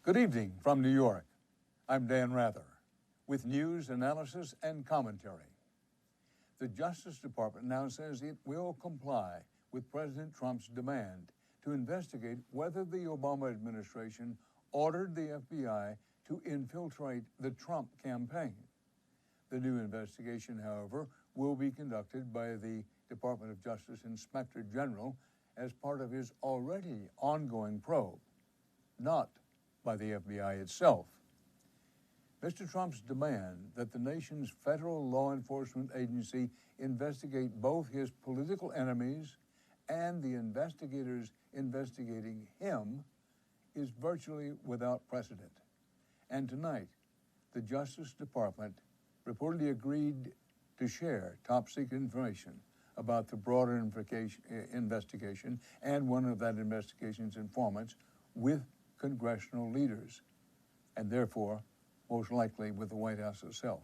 Good evening from New York. I'm Dan Rather with news, analysis, and commentary. The Justice Department now says it will comply with President Trump's demand to investigate whether the Obama administration ordered the FBI to infiltrate the Trump campaign. The new investigation, however, will be conducted by the Department of Justice Inspector General as part of his already ongoing probe, not by the FBI itself. Mr. Trump's demand that the nation's federal law enforcement agency investigate both his political enemies and the investigators investigating him is virtually without precedent. And tonight, the Justice Department reportedly agreed to share top-secret information about the broader investigation and one of that investigation's informants with congressional leaders, and therefore, most likely with the White House itself.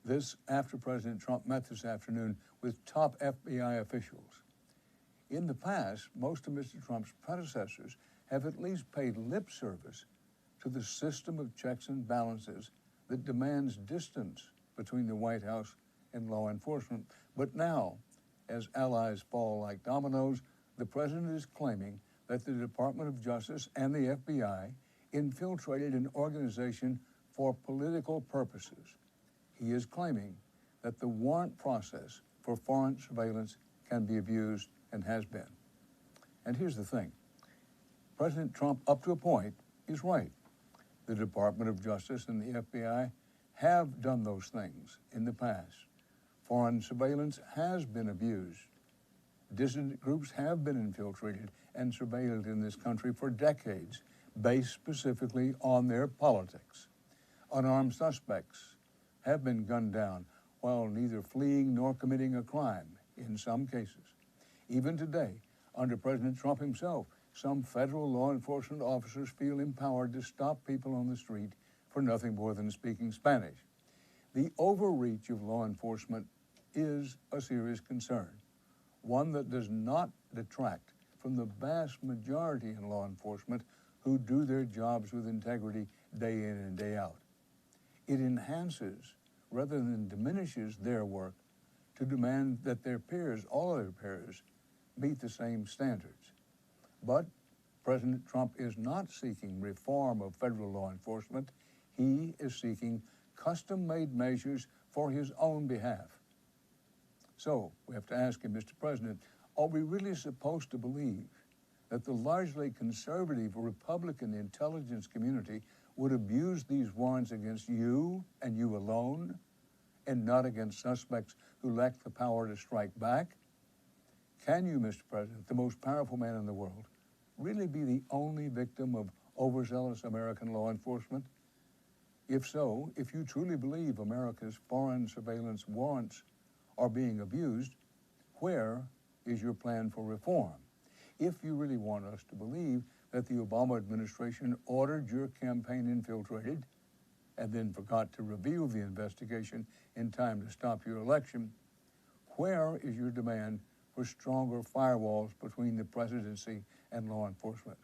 This after President Trump met this afternoon with top FBI officials. In the past, most of Mr. Trump's predecessors have at least paid lip service to the system of checks and balances that demands distance between the White House and law enforcement. But now, as allies fall like dominoes, the president is claiming that the Department of Justice and the FBI infiltrated an organization for political purposes. He is claiming that the warrant process for foreign surveillance can be abused and has been. And here's the thing. President Trump, up to a point, is right. The Department of Justice and the FBI have done those things in the past. Foreign surveillance has been abused. Dissident groups have been infiltrated and surveilled in this country for decades, based specifically on their politics. Unarmed suspects have been gunned down while neither fleeing nor committing a crime in some cases. Even today, under President Trump himself, some federal law enforcement officers feel empowered to stop people on the street for nothing more than speaking Spanish. The overreach of law enforcement is a serious concern, one that does not detract from the vast majority in law enforcement who do their jobs with integrity day in and day out. It enhances rather than diminishes their work to demand that their peers, all other peers, meet the same standards. But President Trump is not seeking reform of federal law enforcement. He is seeking custom-made measures for his own behalf. So we have to ask him, Mr. President, are we really supposed to believe that the largely conservative Republican intelligence community would abuse these warrants against you and you alone, and not against suspects who lack the power to strike back? Can you, Mr. President, the most powerful man in the world, really be the only victim of overzealous American law enforcement? If so, if you truly believe America's foreign surveillance warrants are being abused, where is your plan for reform? If you really want us to believe that the Obama administration ordered your campaign infiltrated and then forgot to reveal the investigation in time to stop your election, where is your demand for stronger firewalls between the presidency and law enforcement?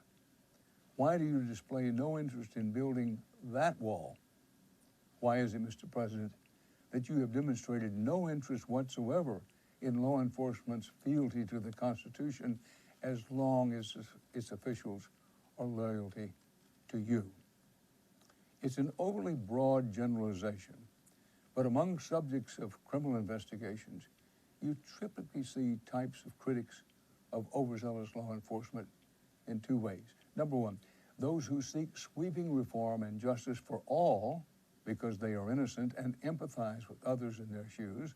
Why do you display no interest in building that wall? Why is it, Mr. President, that you have demonstrated no interest whatsoever in law enforcement's fealty to the Constitution as long as its officials are loyalty to you? It's an overly broad generalization, but among subjects of criminal investigations, you typically see types of critics of overzealous law enforcement in two ways. Number one, those who seek sweeping reform and justice for all because they are innocent and empathize with others in their shoes.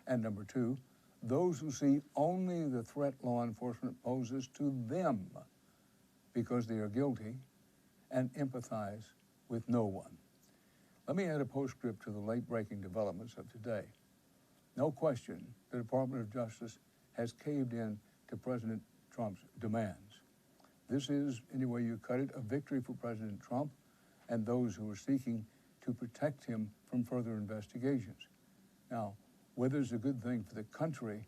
And number two, those who see only the threat law enforcement poses to them because they are guilty and empathize with no one. Let me add a postscript to the late-breaking developments of today. No question, the Department of Justice has caved in to President Trump's demands. This is, any way you cut it, a victory for President Trump and those who are seeking to protect him from further investigations. Now, whether it's a good thing for the country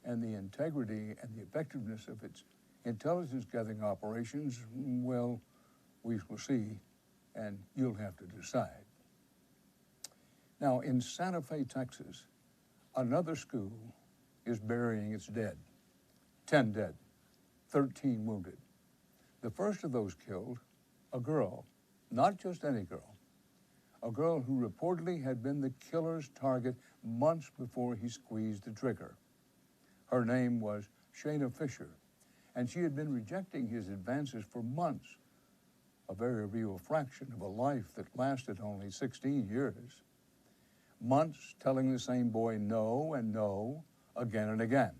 and the integrity and the effectiveness of its intelligence gathering operations, well, We shall see, and you'll have to decide. Now, in Santa Fe, Texas, another school is burying its dead. 10 dead, 13 wounded. The first of those killed, a girl, not just any girl, a girl who reportedly had been the killer's target months before he squeezed the trigger. Her name was Shayna Fisher, and she had been rejecting his advances for months, a very real fraction of a life that lasted only 16 years. Months telling the same boy no and no again and again.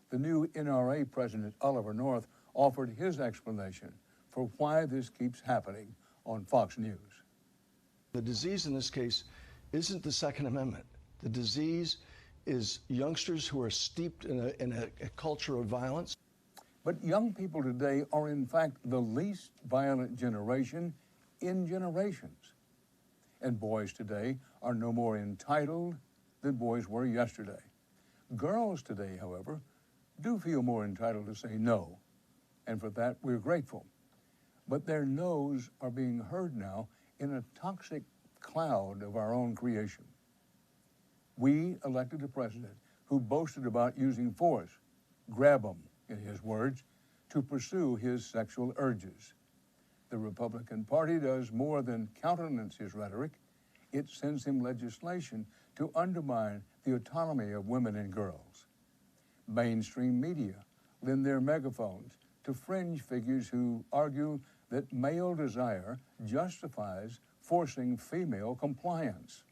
The new NRA president, Oliver North, offered his explanation for why this keeps happening on Fox News. The disease in this case isn't the Second Amendment. The disease is youngsters who are steeped in a culture of violence. But young people today are in fact the least violent generation in generations. And boys today are no more entitled than boys were yesterday. Girls today, however, do feel more entitled to say no, and for that we're grateful. But their no's are being heard now in a toxic cloud of our own creation. We elected a president who boasted about using force, grab 'em, in his words, to pursue his sexual urges. The Republican Party does more than countenance his rhetoric. It sends him legislation to undermine the autonomy of women and girls. Mainstream media lend their megaphones to fringe figures who argue that male desire justifies forcing female compliance,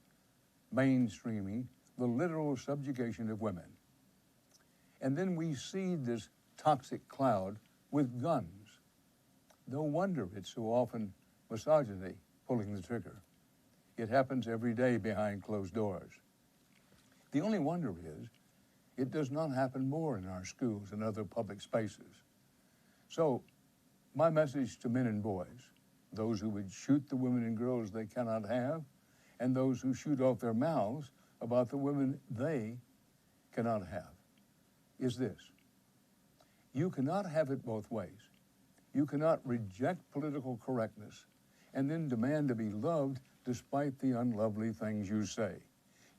mainstreaming the literal subjugation of women. And then we seed this toxic cloud with guns. No wonder it's so often misogyny pulling the trigger. It happens every day behind closed doors. The only wonder is it does not happen more in our schools and other public spaces. So my message to men and boys, those who would shoot the women and girls they cannot have, and those who shoot off their mouths about the women they cannot have, is this. You cannot have it both ways. You cannot reject political correctness and then demand to be loved despite the unlovely things you say.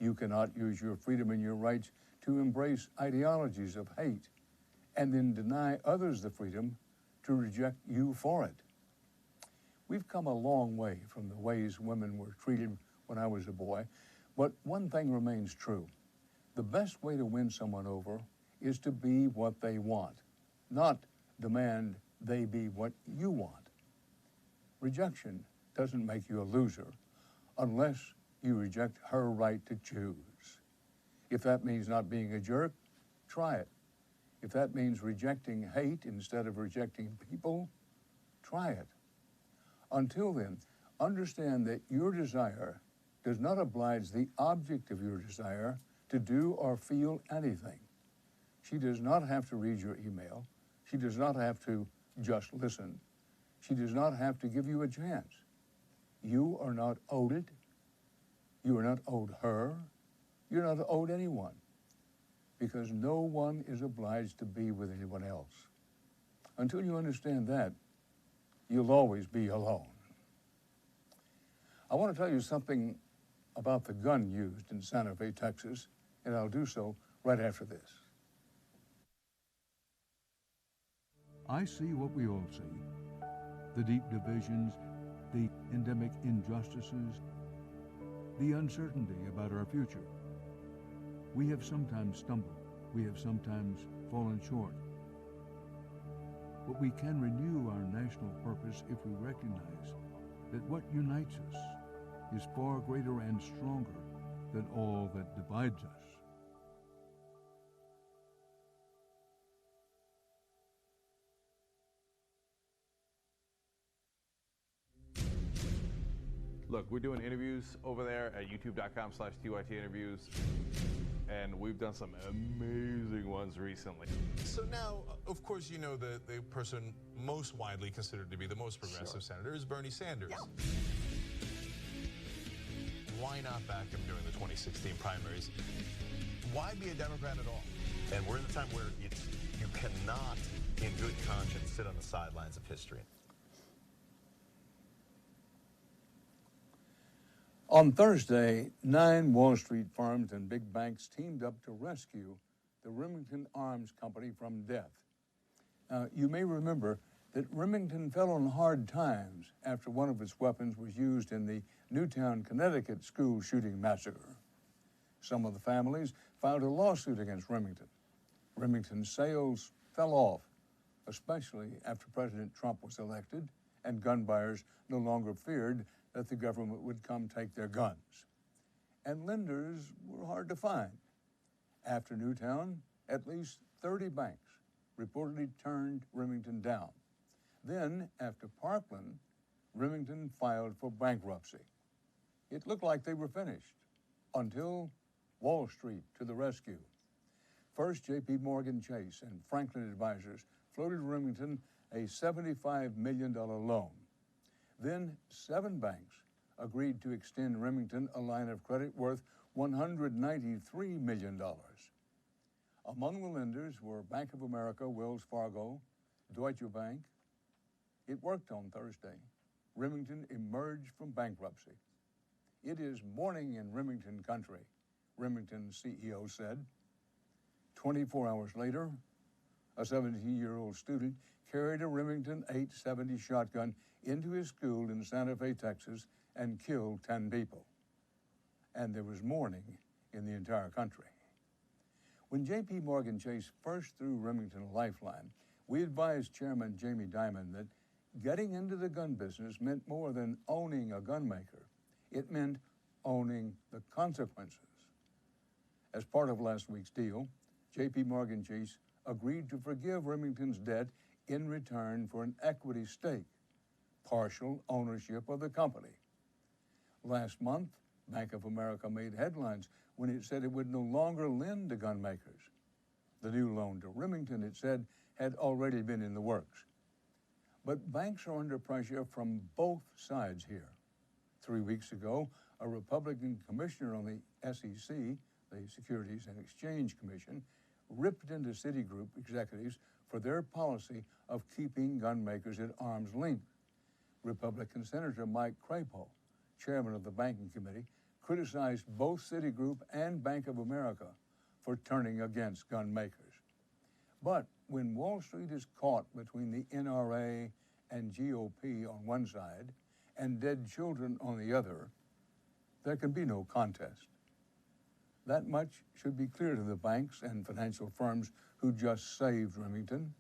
You cannot use your freedom and your rights to embrace ideologies of hate and then deny others the freedom to reject you for it. We've come a long way from the ways women were treated when I was a boy, but one thing remains true. The best way to win someone over is to be what they want, not demand they be what you want. Rejection doesn't make you a loser unless you reject her right to choose. If that means not being a jerk, try it. If that means rejecting hate instead of rejecting people, try it. Until then, understand that your desire does not oblige the object of your desire to do or feel anything. She does not have to read your email. She does not have to just listen. She does not have to give you a chance. You are not owed it. You are not owed her. You're not owed anyone, because no one is obliged to be with anyone else. Until you understand that, you'll always be alone. I want to tell you something about the gun used in Santa Fe, Texas, and I'll do so right after this. I see what we all see. The deep divisions, the endemic injustices, the uncertainty about our future. We have sometimes stumbled. We have sometimes fallen short. But we can renew our national purpose if we recognize that what unites us is far greater and stronger than all that divides us. Look, we're doing interviews over there at youtube.com/TYT interviews, and we've done some amazing ones recently. So now, of course, you know the person most widely considered to be the most progressive senator is Bernie Sanders. Yeah. Why not back him during the 2016 primaries? Why be a Democrat at all? And we're in a time where you cannot, in good conscience, sit on the sidelines of history. On Thursday, 9 Wall Street firms and big banks teamed up to rescue the Remington Arms Company from death. You may remember that Remington fell on hard times after one of its weapons was used in the Newtown, Connecticut school shooting massacre. Some of the families filed a lawsuit against Remington. Remington's sales fell off, especially after President Trump was elected and gun buyers no longer feared that the government would come take their guns. And lenders were hard to find. After Newtown, at least 30 banks reportedly turned Remington down. Then, after Parkland, Remington filed for bankruptcy. It looked like they were finished until Wall Street to the rescue. First, J.P. Morgan Chase and Franklin Advisors floated Remington a $75 million loan. Then 7 banks agreed to extend Remington a line of credit worth $193 million. Among the lenders were Bank of America, Wells Fargo, Deutsche Bank. It worked on Thursday. Remington emerged from bankruptcy. It is morning in Remington country, Remington's CEO said. 24 hours later, a 17-year-old student carried a Remington 870 shotgun into his school in Santa Fe, Texas, and killed 10 people. And there was mourning in the entire country. When J.P. Morgan Chase first threw Remington a lifeline, we advised Chairman Jamie Dimon that getting into the gun business meant more than owning a gun maker. It meant owning the consequences. As part of last week's deal, J.P. Morgan Chase agreed to forgive Remington's debt in return for an equity stake, partial ownership of the company. Last month, Bank of America made headlines when it said it would no longer lend to gun makers. The new loan to Remington, it said, had already been in the works. But banks are under pressure from both sides here. 3 weeks ago, a Republican commissioner on the SEC, the Securities and Exchange Commission, ripped into Citigroup executives for their policy of keeping gun makers at arm's length. Republican Senator Mike Crapo, chairman of the Banking Committee, criticized both Citigroup and Bank of America for turning against gun makers. But when Wall Street is caught between the NRA and GOP on one side and dead children on the other, there can be no contest. That much should be clear to the banks and financial firms who just saved Remington.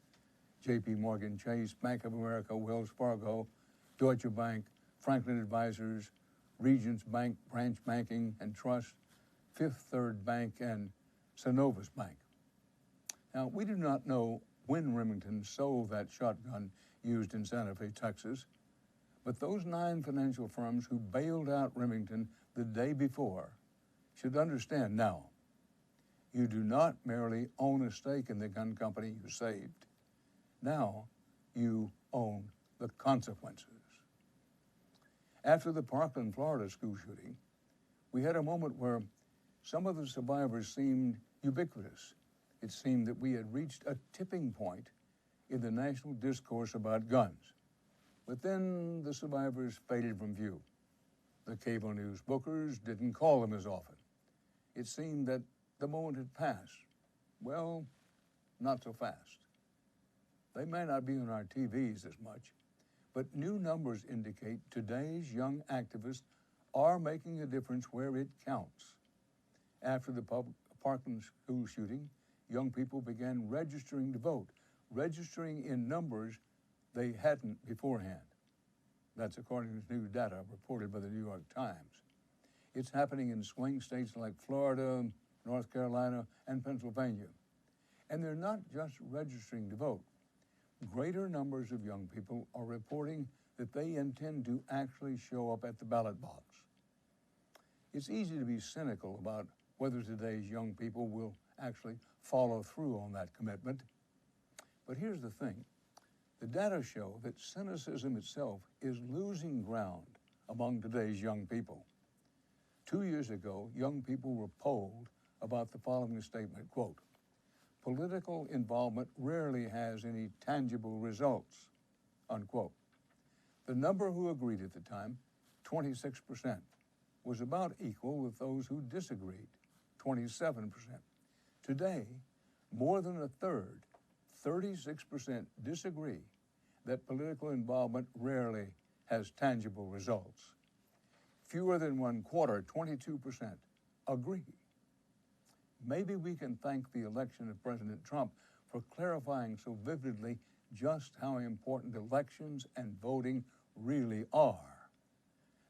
J.P. Morgan Chase, Bank of America, Wells Fargo, Deutsche Bank, Franklin Advisors, Regions Bank, Branch Banking and Trust, Fifth Third Bank, and Synovus Bank. Now, we do not know when Remington sold that shotgun used in Santa Fe, Texas, but those 9 financial firms who bailed out Remington the day before should understand now, you do not merely own a stake in the gun company you saved. Now you own the consequences. After the Parkland, Florida school shooting, we had a moment where some of the survivors seemed ubiquitous. It seemed that we had reached a tipping point in the national discourse about guns. But then the survivors faded from view. The cable news bookers didn't call them as often. It seemed that the moment had passed. Well, not so fast. They may not be on our TVs as much, but new numbers indicate today's young activists are making a difference where it counts. After the Parkland school shooting, young people began registering to vote, registering in numbers they hadn't beforehand. That's according to new data reported by the New York Times. It's happening in swing states like Florida, North Carolina, and Pennsylvania. And they're not just registering to vote. Greater numbers of young people are reporting that they intend to actually show up at the ballot box. It's easy to be cynical about whether today's young people will actually follow through on that commitment. But here's the thing. The data show that cynicism itself is losing ground among today's young people. 2 years ago, young people were polled about the following statement, quote, "Political involvement rarely has any tangible results," unquote. The number who agreed at the time, 26%, was about equal with those who disagreed, 27%. Today, more than a third, 36%, disagree that political involvement rarely has tangible results. Fewer than one quarter, 22%, agree. Maybe we can thank the election of President Trump for clarifying so vividly just how important elections and voting really are.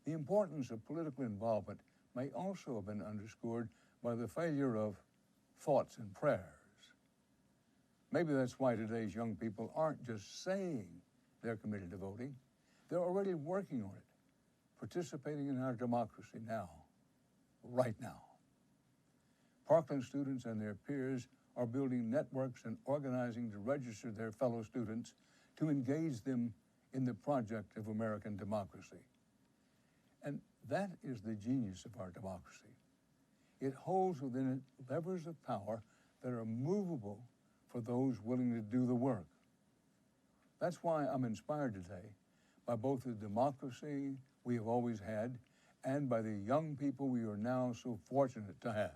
The importance of political involvement may also have been underscored by the failure of thoughts and prayers. Maybe that's why today's young people aren't just saying they're committed to voting, they're already working on it, participating in our democracy now, right now. Parkland students and their peers are building networks and organizing to register their fellow students to engage them in the project of American democracy. And that is the genius of our democracy. It holds within it levers of power that are movable for those willing to do the work. That's why I'm inspired today by both the democracy we have always had and by the young people we are now so fortunate to have.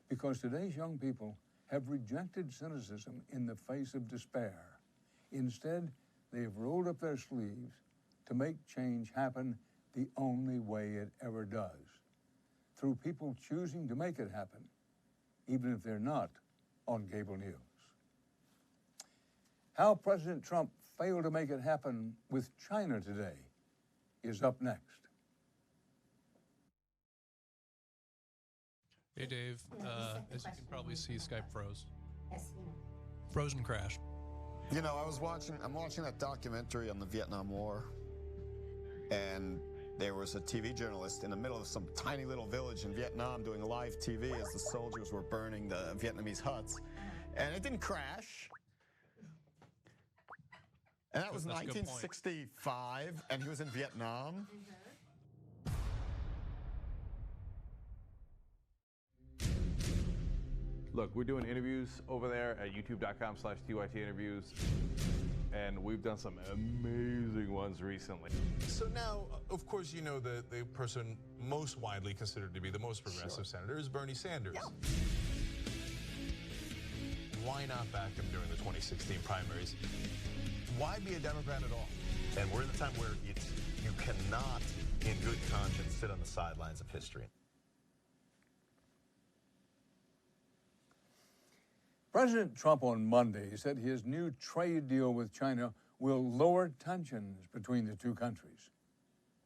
Because today's young people have rejected cynicism in the face of despair. Instead, they have rolled up their sleeves to make change happen the only way it ever does, through people choosing to make it happen, even if they're not on cable news. How President Trump failed to make it happen with China today is up next. Hey Dave, as you can probably see, Skype froze. Froze and crashed. You know, I'm watching that documentary on the Vietnam War, and there was a TV journalist in the middle of some tiny little village in Vietnam doing live TV as the soldiers were burning the Vietnamese huts, and it didn't crash. And that was That's a good point. 1965, and he was in Vietnam. Look, we're doing interviews over there at youtube.com/TYT interviews, and we've done some amazing ones recently. So now, of course, you know the person most widely considered to be the most progressive senator is Bernie Sanders. Yeah. Why not back him during the 2016 primaries? Why be a Democrat at all? And we're in the time where you cannot, in good conscience, sit on the sidelines of history. President Trump on Monday said his new trade deal with China will lower tensions between the two countries.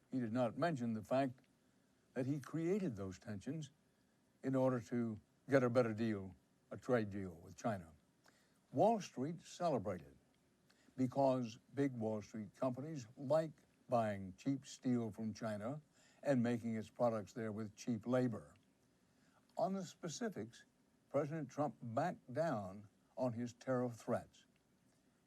He did not mention the fact that he created those tensions in order to get a better deal, a trade deal with China. Wall Street celebrated because big Wall Street companies like buying cheap steel from China and making its products there with cheap labor. On the specifics, President Trump backed down on his tariff threats.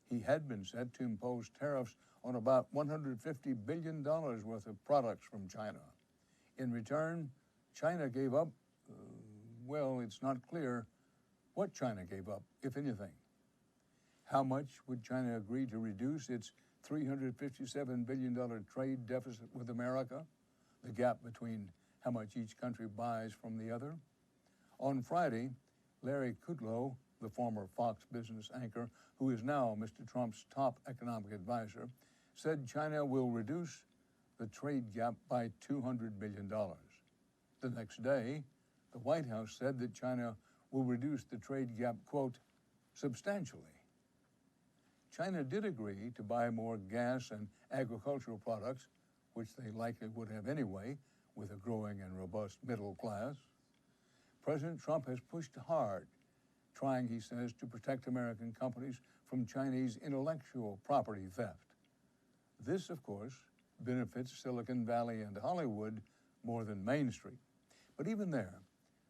He had been set to impose tariffs on about $150 billion worth of products from China. In return, China gave up, well, it's not clear what China gave up, if anything. How much would China agree to reduce its $357 billion trade deficit with America, the gap between how much each country buys from the other? On Friday, Larry Kudlow, the former Fox Business anchor, who is now Mr. Trump's top economic advisor, said China will reduce the trade gap by $200 billion. The next day, the White House said that China will reduce the trade gap, quote, substantially. China did agree to buy more gas and agricultural products, which they likely would have anyway, with a growing and robust middle class. President Trump has pushed hard, trying, he says, to protect American companies from Chinese intellectual property theft. This, of course, benefits Silicon Valley and Hollywood more than Main Street. But even there,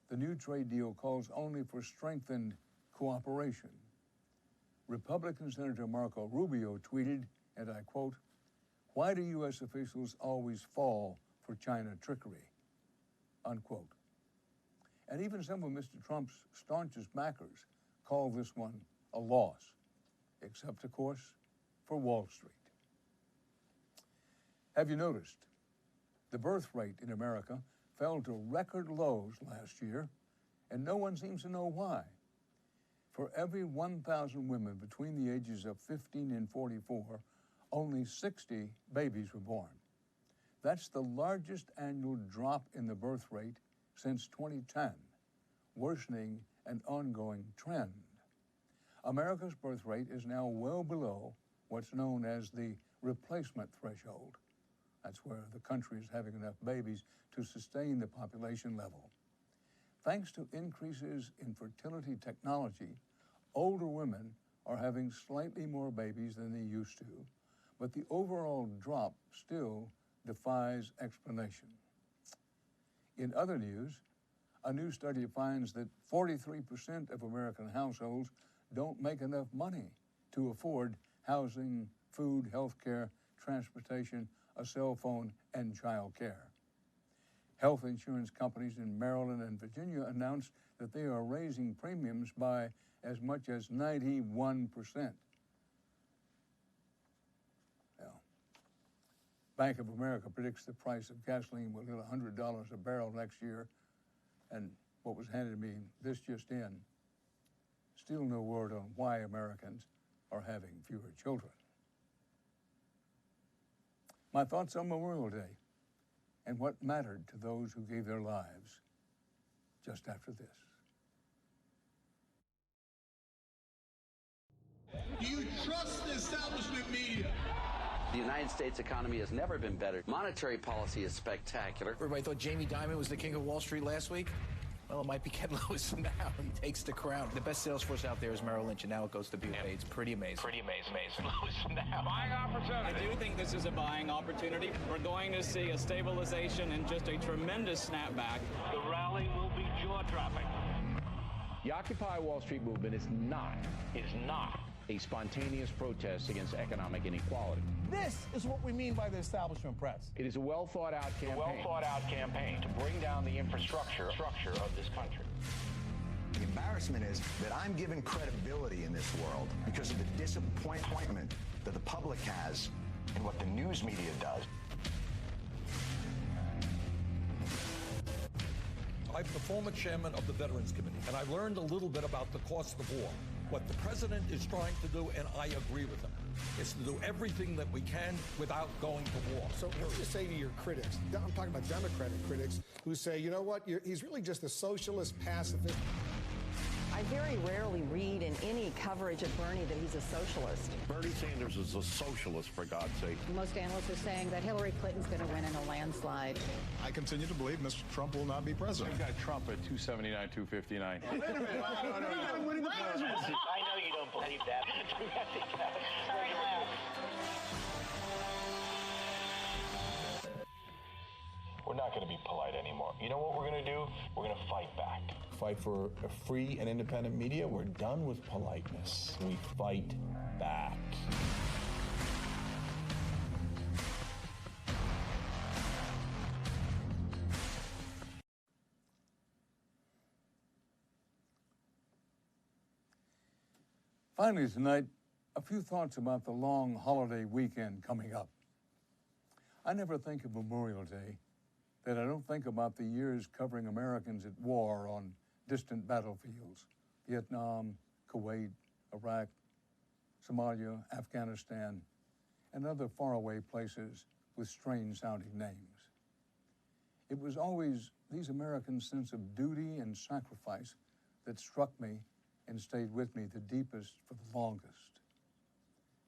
the new trade deal calls only for strengthened cooperation. Republican Senator Marco Rubio tweeted, and I quote, "Why do U.S. officials always fall for China trickery?" Unquote. And even some of Mr. Trump's staunchest backers call this one a loss, except, of course, for Wall Street. Have you noticed The birth rate in America fell to record lows last year, and no one seems to know why. For every 1,000 women between the ages of 15 and 44, only 60 babies were born. That's the largest annual drop in the birth rate since 2010, worsening an ongoing trend. America's birth rate is now well below what's known as the replacement threshold. That's where the country is having enough babies to sustain the population level. Thanks to increases in fertility technology, older women are having slightly more babies than they used to, but the overall drop still defies explanation. In other news, a new study finds that 43% of American households don't make enough money to afford housing, food, health care, transportation, a cell phone, and child care. Health insurance companies in Maryland and Virginia announced that they are raising premiums by as much as 91%. Now, Bank of America predicts the price of gasoline will hit $100 a barrel next year, and what was handed to me this just in, still no word on why Americans are having fewer children. My thoughts on Memorial Day and what mattered to those who gave their lives just after this. Do you trust the establishment media? The United States economy has never been better. Monetary policy is spectacular. Everybody thought Jamie Dimon was the king of Wall Street last week. Well, it might be Ken Lewis now. He takes the crown. The best sales force out there is Merrill Lynch, and now it goes to BofA. It's pretty amazing. Pretty amazing. Lewis now. Buying opportunity. I do think this is a buying opportunity. We're going to see a stabilization and just a tremendous snapback. The rally will be jaw-dropping. The Occupy Wall Street movement is not a spontaneous protest against economic inequality. This is what we mean by the establishment press. It is a well-thought-out campaign. To bring down the infrastructure of this country. The embarrassment is that I'm given credibility in this world because of the disappointment that the public has in what the news media does. I'm the former chairman of the Veterans Committee, and I learned a little bit about the cost of war. What the president is trying to do, and I agree with him, is to do everything that we can without going to war. So what do you say to your critics? I'm talking about Democratic critics who say, you know what, he's really just a socialist pacifist. I very rarely read in any coverage of Bernie that he's a socialist. Bernie Sanders is a socialist, for God's sake. Most analysts are saying that Hillary Clinton's going to win in a landslide. I continue to believe Mr. Trump will not be president. We've got Trump at 279, 259. Wait a minute. I'm winning the presidency. I know you don't believe that. Sorry to laugh. We're not going to be polite anymore. You know what we're going to do? We're going to fight back. Fight for a free and independent media. We're done with politeness. We fight back. Finally tonight, a few thoughts about the long holiday weekend coming up. I never think of Memorial Day that I don't think about the years covering Americans at war on distant battlefields: Vietnam, Kuwait, Iraq, Somalia, Afghanistan, and other faraway places with strange-sounding names. It was always these Americans' sense of duty and sacrifice that struck me and stayed with me the deepest for the longest.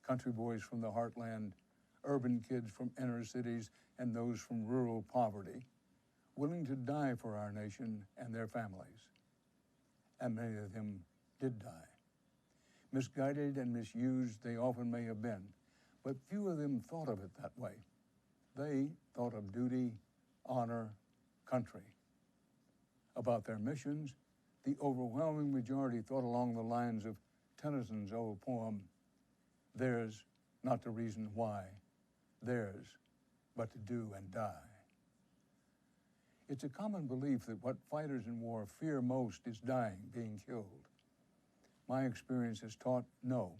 Country boys from the heartland, urban kids from inner cities, and those from rural poverty, willing to die for our nation and their families. And many of them did die. Misguided and misused they often may have been, but few of them thought of it that way. They thought of duty, honor, country. About their missions, the overwhelming majority thought along the lines of Tennyson's old poem, "Theirs not to reason why, theirs but to do and die." It's a common belief that what fighters in war fear most is dying, being killed. My experience has taught no.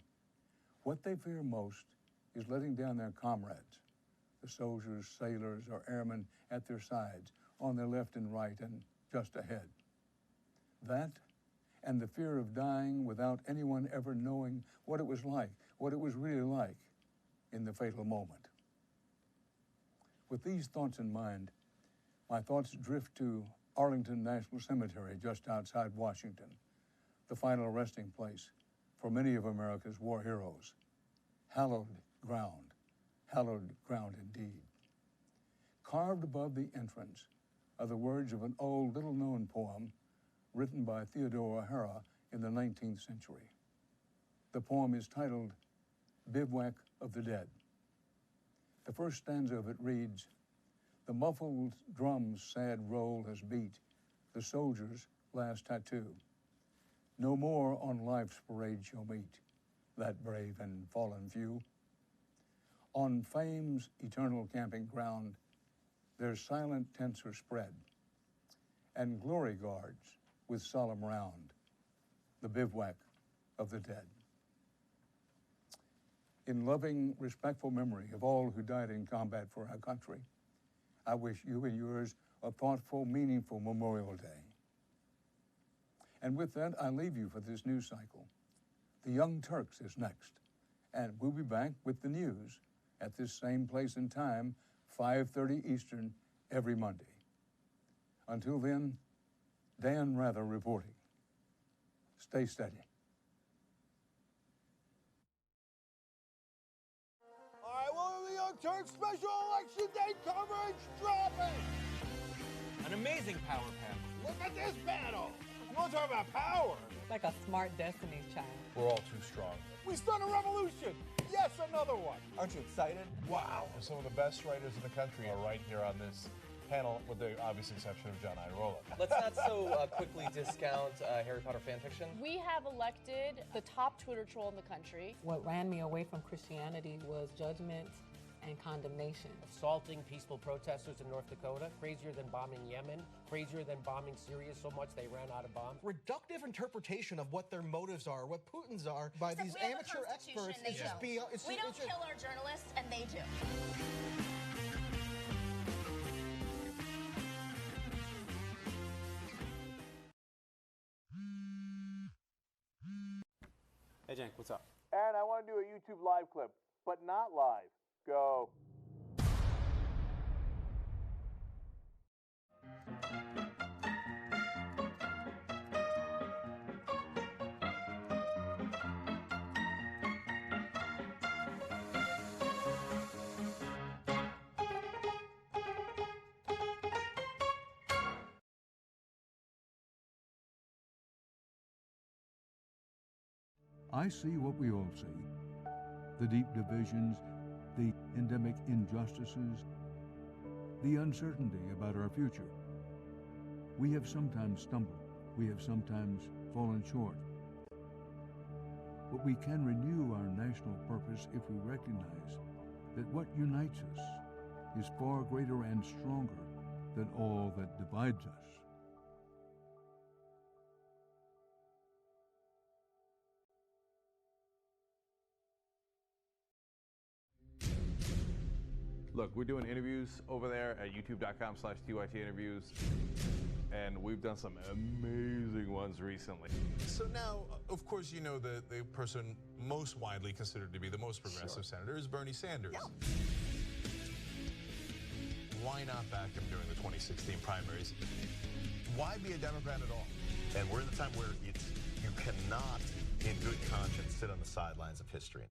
What they fear most is letting down their comrades, the the soldiers, sailors, or airmen at their sides, on their left and right, and just ahead. That, and the fear of dying without anyone ever knowing what it was like, what it was really like in the fatal moment. With these thoughts in mind, my thoughts drift to Arlington National Cemetery just outside Washington, the final resting place for many of America's war heroes. Hallowed ground indeed. Carved above the entrance are the words of an old, little-known poem written by Theodore O'Hara in the 19th century. The poem is titled Bivouac of the Dead. The first stanza of it reads, "The muffled drum's sad roll has beat the soldier's last tattoo. No more on life's parade shall meet that brave and fallen few. On fame's eternal camping ground, their silent tents are spread, and glory guards with solemn round the bivouac of the dead." In loving, respectful memory of all who died in combat for our country, I wish you and yours a thoughtful, meaningful Memorial Day. And with that, I leave you for this news cycle. The Young Turks is next, and we'll be back with the news at this same place and time, 5:30 Eastern, every Monday. Until then, Dan Rather reporting. Stay steady. All right, well, the Young Turks special election day coverage dropping. An amazing power panel. Look at this panel. You want to talk about power? Like a smart Destiny's Child. We're all too strong. We start a revolution. Yes, another one. Aren't you excited? Wow. Some of the best writers in the country are right here on this panel, with the obvious exception of John Irola. Let's not so quickly discount Harry Potter fan fiction. We have elected the top Twitter troll in the country. What ran me away from Christianity was judgment and condemnation. Assaulting peaceful protesters in North Dakota, crazier than bombing Yemen, crazier than bombing Syria so much they ran out of bombs. Reductive interpretation of what their motives are, what Putin's are, by these amateur experts is just beyond. We don't kill our journalists, and they do. Hey, Cenk, what's up? Aaron, I want to do a YouTube live clip, but not live. Go. I see what we all see. The deep divisions, the endemic injustices, the uncertainty about our future. We have sometimes stumbled. We have sometimes fallen short. But we can renew our national purpose if we recognize that what unites us is far greater and stronger than all that divides us. Look, we're doing interviews over there at youtube.com/TYT interviews, and we've done some amazing ones recently. So now, of course, you know the person most widely considered to be the most progressive senator is Bernie Sanders. Yeah. Why not back him during the 2016 primaries? Why be a Democrat at all? And we're in the time where you cannot, in good conscience, sit on the sidelines of history.